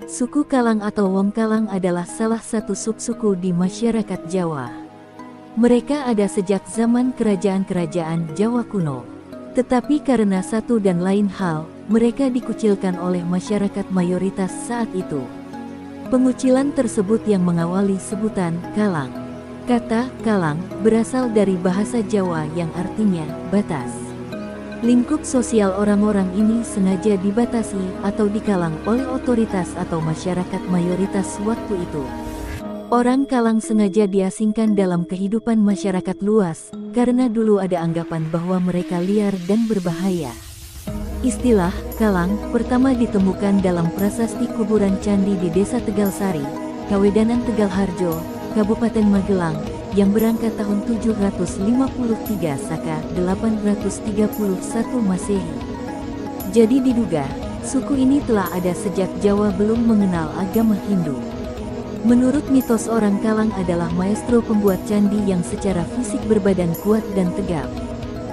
Suku Kalang atau Wong Kalang adalah salah satu subsuku di masyarakat Jawa. Mereka ada sejak zaman kerajaan-kerajaan Jawa kuno. Tetapi karena satu dan lain hal, mereka dikucilkan oleh masyarakat mayoritas saat itu. Pengucilan tersebut yang mengawali sebutan Kalang. Kata Kalang berasal dari bahasa Jawa yang artinya batas. Lingkup sosial orang-orang ini sengaja dibatasi atau dikalang oleh otoritas atau masyarakat mayoritas waktu itu. Orang Kalang sengaja diasingkan dalam kehidupan masyarakat luas, karena dulu ada anggapan bahwa mereka liar dan berbahaya. Istilah Kalang pertama ditemukan dalam prasasti kuburan candi di Desa Tegalsari, Kawedanan Tegalharjo, Kabupaten Magelang, yang berangkat tahun 753 Saka 831 Masehi. Jadi diduga, suku ini telah ada sejak Jawa belum mengenal agama Hindu. Menurut mitos, orang Kalang adalah maestro pembuat candi yang secara fisik berbadan kuat dan tegap.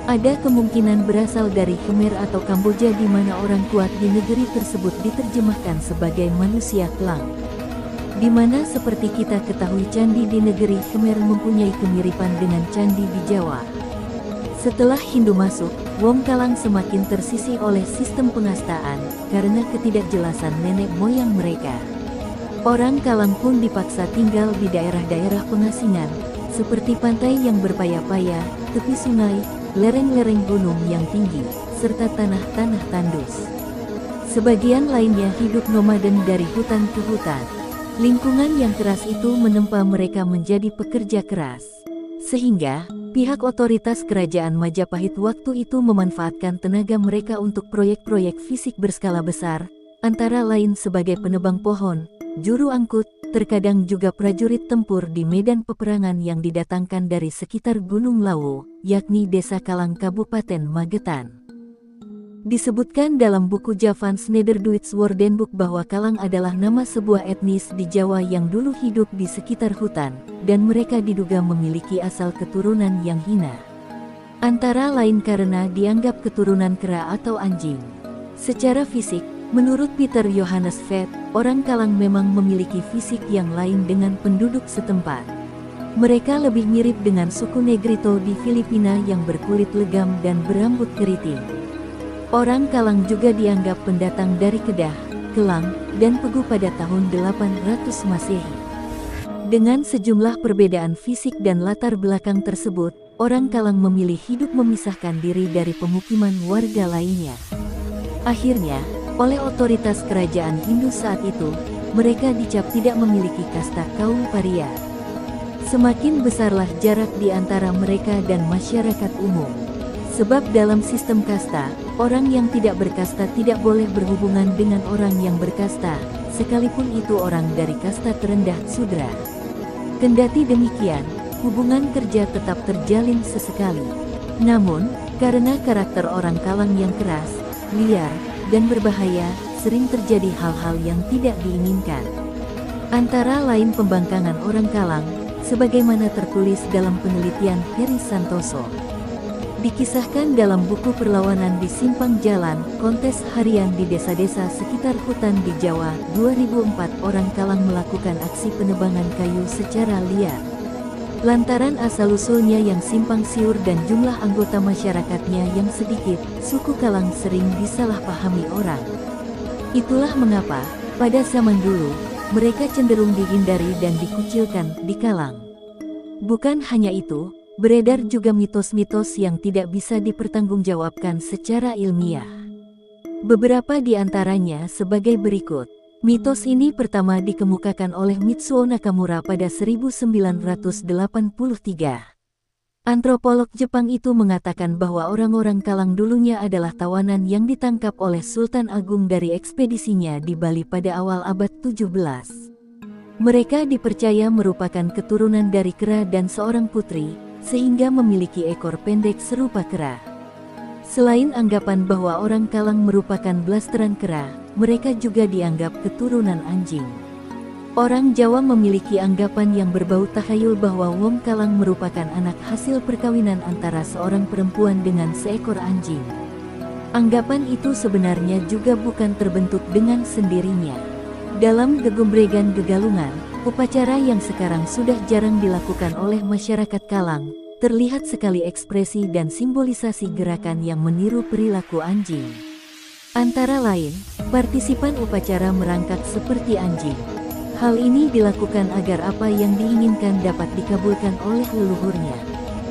Ada kemungkinan berasal dari Khmer atau Kamboja di mana orang kuat di negeri tersebut diterjemahkan sebagai manusia Kelang. Di mana seperti kita ketahui candi di negeri Khmer mempunyai kemiripan dengan candi di Jawa. Setelah Hindu masuk, Wong Kalang semakin tersisih oleh sistem pengastaan karena ketidakjelasan nenek moyang mereka. Orang Kalang pun dipaksa tinggal di daerah-daerah pengasingan, seperti pantai yang berpaya-paya, tepi sungai, lereng-lereng gunung yang tinggi, serta tanah-tanah tandus. Sebagian lainnya hidup nomaden dari hutan ke hutan. Lingkungan yang keras itu menempa mereka menjadi pekerja keras. Sehingga, pihak otoritas kerajaan Majapahit waktu itu memanfaatkan tenaga mereka untuk proyek-proyek fisik berskala besar, antara lain sebagai penebang pohon, juru angkut, terkadang juga prajurit tempur di medan peperangan yang didatangkan dari sekitar Gunung Lawu, yakni Desa Kalang Kabupaten Magetan. Disebutkan dalam buku Javans Nederduits Woordenboek bahwa Kalang adalah nama sebuah etnis di Jawa yang dulu hidup di sekitar hutan, dan mereka diduga memiliki asal keturunan yang hina. Antara lain karena dianggap keturunan kera atau anjing. Secara fisik, menurut Peter Johannes Vedt, orang Kalang memang memiliki fisik yang lain dengan penduduk setempat. Mereka lebih mirip dengan suku Negrito di Filipina yang berkulit legam dan berambut keriting. Orang Kalang juga dianggap pendatang dari Kedah, Kelang, dan Pegu pada tahun 800 Masehi. Dengan sejumlah perbedaan fisik dan latar belakang tersebut, orang Kalang memilih hidup memisahkan diri dari pemukiman warga lainnya. Akhirnya, oleh otoritas kerajaan Hindu saat itu, mereka dicap tidak memiliki kasta kaum paria. Semakin besarlah jarak di antara mereka dan masyarakat umum. Sebab dalam sistem kasta, orang yang tidak berkasta tidak boleh berhubungan dengan orang yang berkasta, sekalipun itu orang dari kasta terendah Sudra. Kendati demikian, hubungan kerja tetap terjalin sesekali. Namun, karena karakter orang Kalang yang keras, liar, dan berbahaya, sering terjadi hal-hal yang tidak diinginkan. Antara lain pembangkangan orang Kalang, sebagaimana tertulis dalam penelitian Heri Santoso. Dikisahkan dalam buku Perlawanan di Simpang Jalan, kontes harian di desa-desa sekitar hutan di Jawa, 2004 orang Kalang melakukan aksi penebangan kayu secara liar. Lantaran asal-usulnya yang simpang siur dan jumlah anggota masyarakatnya yang sedikit, suku Kalang sering disalahpahami orang. Itulah mengapa, pada zaman dulu, mereka cenderung dihindari dan dikucilkan di Kalang. Bukan hanya itu, beredar juga mitos-mitos yang tidak bisa dipertanggungjawabkan secara ilmiah. Beberapa di antaranya sebagai berikut. Mitos ini pertama dikemukakan oleh Mitsuo Nakamura pada 1983. Antropolog Jepang itu mengatakan bahwa orang-orang Kalang dulunya adalah tawanan yang ditangkap oleh Sultan Agung dari ekspedisinya di Bali pada awal abad 17. Mereka dipercaya merupakan keturunan dari kera dan seorang putri, sehingga memiliki ekor pendek serupa kera. Selain anggapan bahwa orang Kalang merupakan blasteran kera, mereka juga dianggap keturunan anjing. Orang Jawa memiliki anggapan yang berbau takhayul bahwa Wong Kalang merupakan anak hasil perkawinan antara seorang perempuan dengan seekor anjing. Anggapan itu sebenarnya juga bukan terbentuk dengan sendirinya. Dalam Gegumbregan Gegalungan, upacara yang sekarang sudah jarang dilakukan oleh masyarakat Kalang, terlihat sekali ekspresi dan simbolisasi gerakan yang meniru perilaku anjing. Antara lain, partisipan upacara merangkak seperti anjing. Hal ini dilakukan agar apa yang diinginkan dapat dikabulkan oleh leluhurnya.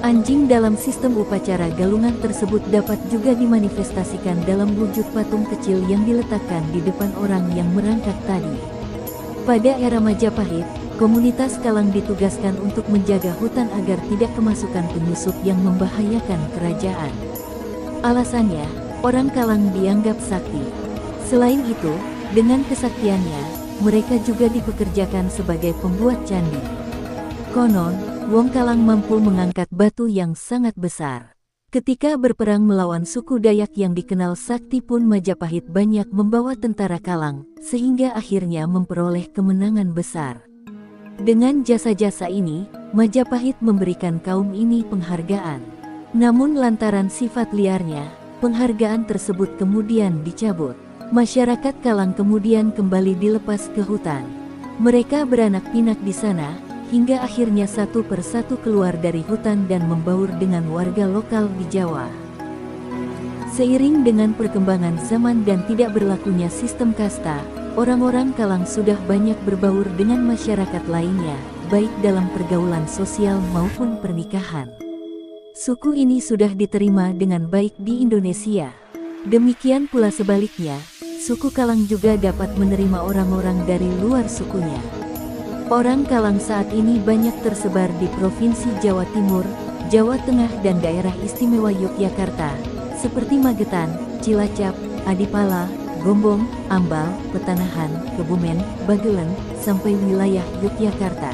Anjing dalam sistem upacara galungan tersebut dapat juga dimanifestasikan dalam wujud patung kecil yang diletakkan di depan orang yang merangkak tadi. Pada era Majapahit, komunitas Kalang ditugaskan untuk menjaga hutan agar tidak kemasukan penyusup yang membahayakan kerajaan. Alasannya, orang Kalang dianggap sakti. Selain itu, dengan kesaktiannya, mereka juga dipekerjakan sebagai pembuat candi. Konon, Wong Kalang mampu mengangkat batu yang sangat besar. Ketika berperang melawan suku Dayak yang dikenal sakti pun Majapahit banyak membawa tentara Kalang, sehingga akhirnya memperoleh kemenangan besar. Dengan jasa-jasa ini, Majapahit memberikan kaum ini penghargaan. Namun lantaran sifat liarnya, penghargaan tersebut kemudian dicabut. Masyarakat Kalang kemudian kembali dilepas ke hutan. Mereka beranak pinak di sana, hingga akhirnya satu persatu keluar dari hutan dan membaur dengan warga lokal di Jawa. Seiring dengan perkembangan zaman dan tidak berlakunya sistem kasta, orang-orang Kalang sudah banyak berbaur dengan masyarakat lainnya, baik dalam pergaulan sosial maupun pernikahan. Suku ini sudah diterima dengan baik di Indonesia. Demikian pula sebaliknya, suku Kalang juga dapat menerima orang-orang dari luar sukunya. Orang Kalang saat ini banyak tersebar di Provinsi Jawa Timur, Jawa Tengah dan daerah istimewa Yogyakarta, seperti Magetan, Cilacap, Adipala, Gombong, Ambal, Petanahan, Kebumen, Bagelen, sampai wilayah Yogyakarta.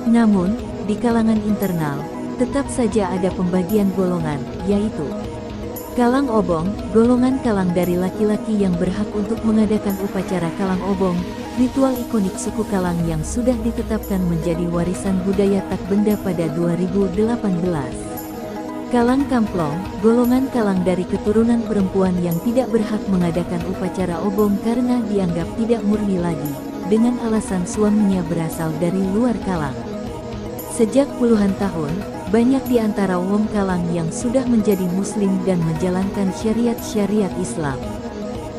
Namun, di kalangan internal, tetap saja ada pembagian golongan, yaitu Kalang Obong, golongan Kalang dari laki-laki yang berhak untuk mengadakan upacara Kalang Obong, ritual ikonik suku Kalang yang sudah ditetapkan menjadi warisan budaya tak benda pada 2018. Kalang Kamplong, golongan Kalang dari keturunan perempuan yang tidak berhak mengadakan upacara obong karena dianggap tidak murni lagi, dengan alasan suaminya berasal dari luar Kalang. Sejak puluhan tahun, banyak di antara Wong Kalang yang sudah menjadi muslim dan menjalankan syariat-syariat Islam.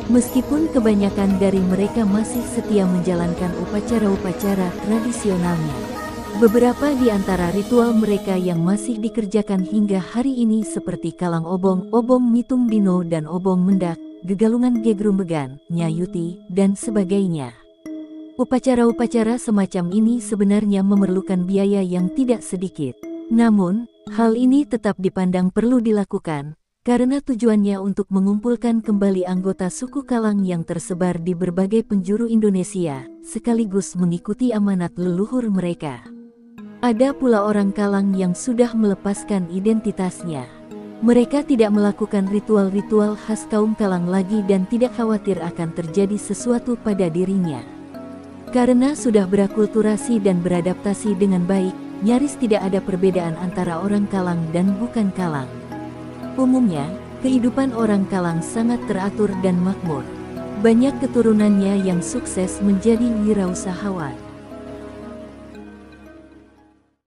Meskipun kebanyakan dari mereka masih setia menjalankan upacara-upacara tradisionalnya. Beberapa di antara ritual mereka yang masih dikerjakan hingga hari ini seperti Kalang Obong, Obong Mitung Dino dan Obong Mendak, Gegalungan Gegrumbegan, Nyayuti, dan sebagainya. Upacara-upacara semacam ini sebenarnya memerlukan biaya yang tidak sedikit. Namun, hal ini tetap dipandang perlu dilakukan, karena tujuannya untuk mengumpulkan kembali anggota suku Kalang yang tersebar di berbagai penjuru Indonesia, sekaligus mengikuti amanat leluhur mereka. Ada pula orang Kalang yang sudah melepaskan identitasnya. Mereka tidak melakukan ritual-ritual khas kaum Kalang lagi dan tidak khawatir akan terjadi sesuatu pada dirinya. Karena sudah berakulturasi dan beradaptasi dengan baik, nyaris tidak ada perbedaan antara orang Kalang dan bukan Kalang. Umumnya, kehidupan orang Kalang sangat teratur dan makmur. Banyak keturunannya yang sukses menjadi wirausahawan.